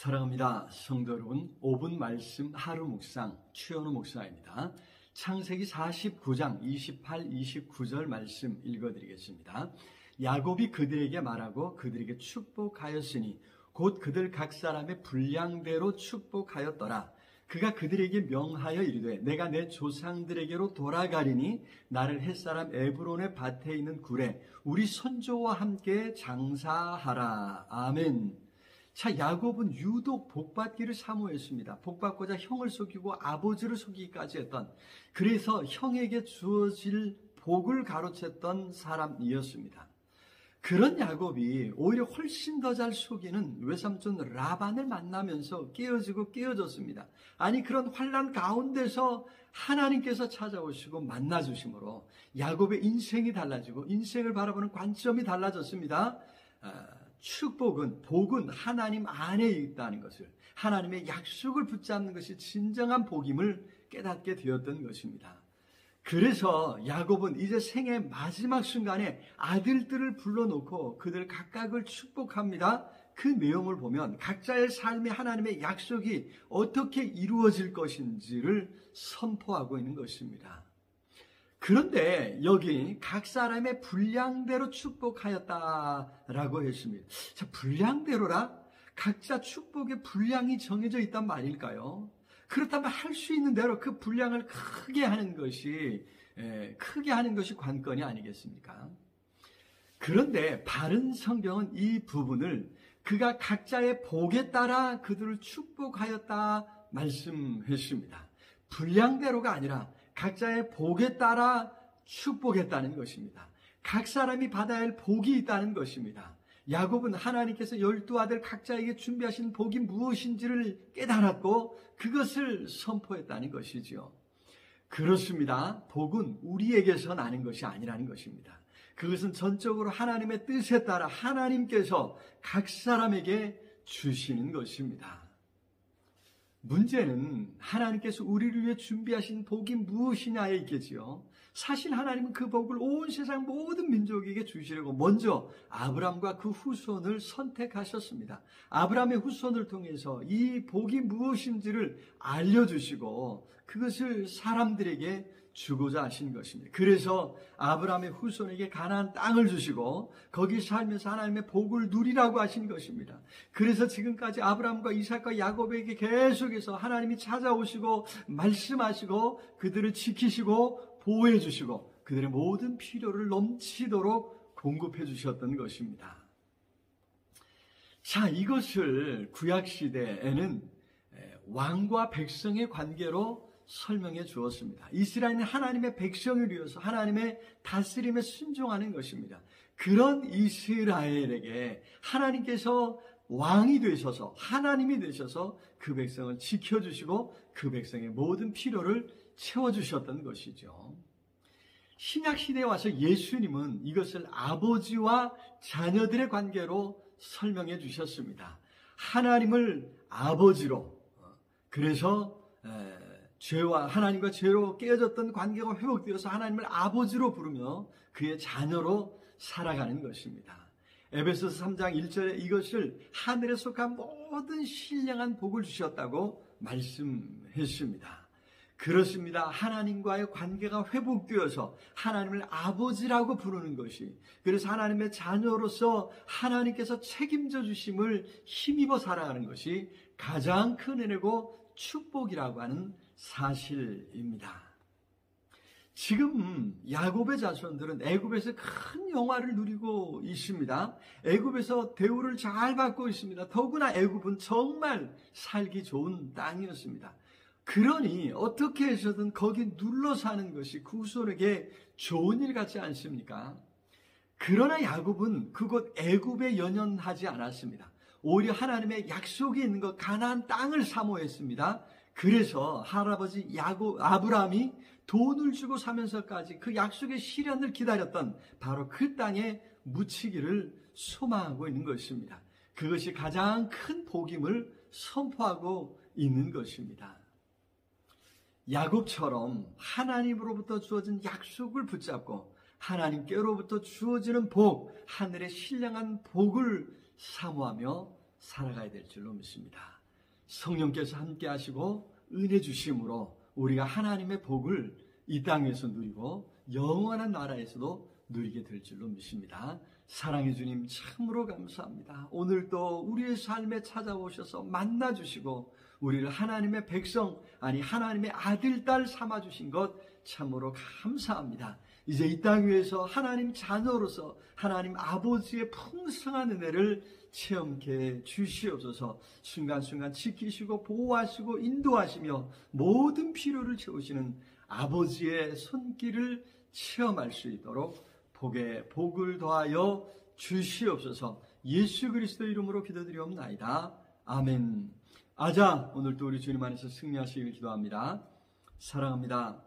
사랑합니다. 성도 여러분, 5분 말씀 하루 묵상 최현우 목사입니다. 창세기 49장 28, 29절 말씀 읽어드리겠습니다. 야곱이 그들에게 말하고 그들에게 축복하였으니 곧 그들 각 사람의 분량대로 축복하였더라. 그가 그들에게 명하여 이르되 내가 내 조상들에게로 돌아가리니 나를 햇사람 에브론의 밭에 있는 굴에 우리 선조와 함께 장사하라. 아멘. 자, 야곱은 유독 복받기를 사모했습니다. 복받고자 형을 속이고 아버지를 속이기까지 했던, 그래서 형에게 주어질 복을 가로챘던 사람이었습니다. 그런 야곱이 오히려 훨씬 더 잘 속이는 외삼촌 라반을 만나면서 깨어졌습니다. 아니, 그런 환난 가운데서 하나님께서 찾아오시고 만나주심으로 야곱의 인생이 달라지고 인생을 바라보는 관점이 달라졌습니다. 복은 하나님 안에 있다는 것을, 하나님의 약속을 붙잡는 것이 진정한 복임을 깨닫게 되었던 것입니다. 그래서 야곱은 이제 생의 마지막 순간에 아들들을 불러놓고 그들 각각을 축복합니다. 그 내용을 보면 각자의 삶에 하나님의 약속이 어떻게 이루어질 것인지를 선포하고 있는 것입니다. 그런데 여기 각 사람의 분량대로 축복하였다라고 했습니다. 자, 분량대로라? 각자 축복의 분량이 정해져 있단 말일까요? 그렇다면 할 수 있는 대로 그 분량을 크게 하는 것이 관건이 아니겠습니까? 그런데 바른 성경은 이 부분을 그가 각자의 복에 따라 그들을 축복하였다 말씀했습니다. 분량대로가 아니라 각자의 복에 따라 축복했다는 것입니다. 각 사람이 받아야 할 복이 있다는 것입니다. 야곱은 하나님께서 12아들 각자에게 준비하신 복이 무엇인지를 깨달았고 그것을 선포했다는 것이지요. 그렇습니다. 복은 우리에게서 나는 것이 아니라는 것입니다. 그것은 전적으로 하나님의 뜻에 따라 하나님께서 각 사람에게 주시는 것입니다. 문제는 하나님께서 우리를 위해 준비하신 복이 무엇이냐에 있겠지요. 사실 하나님은 그 복을 온 세상 모든 민족에게 주시려고 먼저 아브라함과 그 후손을 선택하셨습니다. 아브라함의 후손을 통해서 이 복이 무엇인지를 알려주시고 그것을 사람들에게 주고자 하신 것입니다. 그래서 아브라함의 후손에게 가나안 땅을 주시고 거기 살면서 하나님의 복을 누리라고 하신 것입니다. 그래서 지금까지 아브라함과 이삭과 야곱에게 계속해서 하나님이 찾아오시고 말씀하시고 그들을 지키시고 보호해 주시고 그들의 모든 필요를 넘치도록 공급해 주셨던 것입니다. 자, 이것을 구약시대에는 왕과 백성의 관계로 설명해 주었습니다. 이스라엘은 하나님의 백성을 이어서 하나님의 다스림에 순종하는 것입니다. 그런 이스라엘에게 하나님께서 왕이 되셔서 하나님이 되셔서 그 백성을 지켜주시고 그 백성의 모든 필요를 채워주셨던 것이죠. 신약시대에 와서 예수님은 이것을 아버지와 자녀들의 관계로 설명해 주셨습니다. 하나님을 아버지로, 그래서 하나님과 죄로 깨어졌던 관계가 회복되어서 하나님을 아버지로 부르며 그의 자녀로 살아가는 것입니다. 에베소서 3장 1절에 이것을 하늘에 속한 모든 신령한 복을 주셨다고 말씀했습니다. 그렇습니다. 하나님과의 관계가 회복되어서 하나님을 아버지라고 부르는 것이, 그래서 하나님의 자녀로서 하나님께서 책임져 주심을 힘입어 살아가는 것이 가장 큰 은혜고 축복이라고 하는 사실입니다. 지금 야곱의 자손들은 애굽에서 큰 영화를 누리고 있습니다. 애굽에서 대우를 잘 받고 있습니다. 더구나 애굽은 정말 살기 좋은 땅이었습니다. 그러니 어떻게 해서든 거기 눌러 사는 것이 그 후손에게 좋은 일 같지 않습니까? 그러나 야곱은 그곳 애굽에 연연하지 않았습니다. 오히려 하나님의 약속이 있는 것 가나안 땅을 사모했습니다. 그래서 할아버지 아브라함이 돈을 주고 사면서까지 그 약속의 실현을 기다렸던 바로 그 땅에 묻히기를 소망하고 있는 것입니다. 그것이 가장 큰 복임을 선포하고 있는 것입니다. 야곱처럼 하나님으로부터 주어진 약속을 붙잡고 하나님께로부터 주어지는 복, 하늘의 신령한 복을 사모하며 살아가야 될 줄로 믿습니다. 성령께서 함께 하시고 은혜 주심으로 우리가 하나님의 복을 이 땅에서 누리고 영원한 나라에서도 누리게 될 줄로 믿습니다. 사랑해 주님 참으로 감사합니다. 오늘도 우리의 삶에 찾아오셔서 만나주시고 우리를 하나님의 백성, 아니 하나님의 아들, 딸 삼아주신 것 참으로 감사합니다. 이제 이 땅 위에서 하나님 자녀로서 하나님 아버지의 풍성한 은혜를 체험케 주시옵소서. 순간순간 지키시고 보호하시고 인도하시며 모든 필요를 채우시는 아버지의 손길을 체험할 수 있도록 복에 복을 더하여 주시옵소서. 예수 그리스도 이름으로 기도드리옵나이다. 아멘. 아자, 오늘도 우리 주님 안에서 승리하시길 기도합니다. 사랑합니다.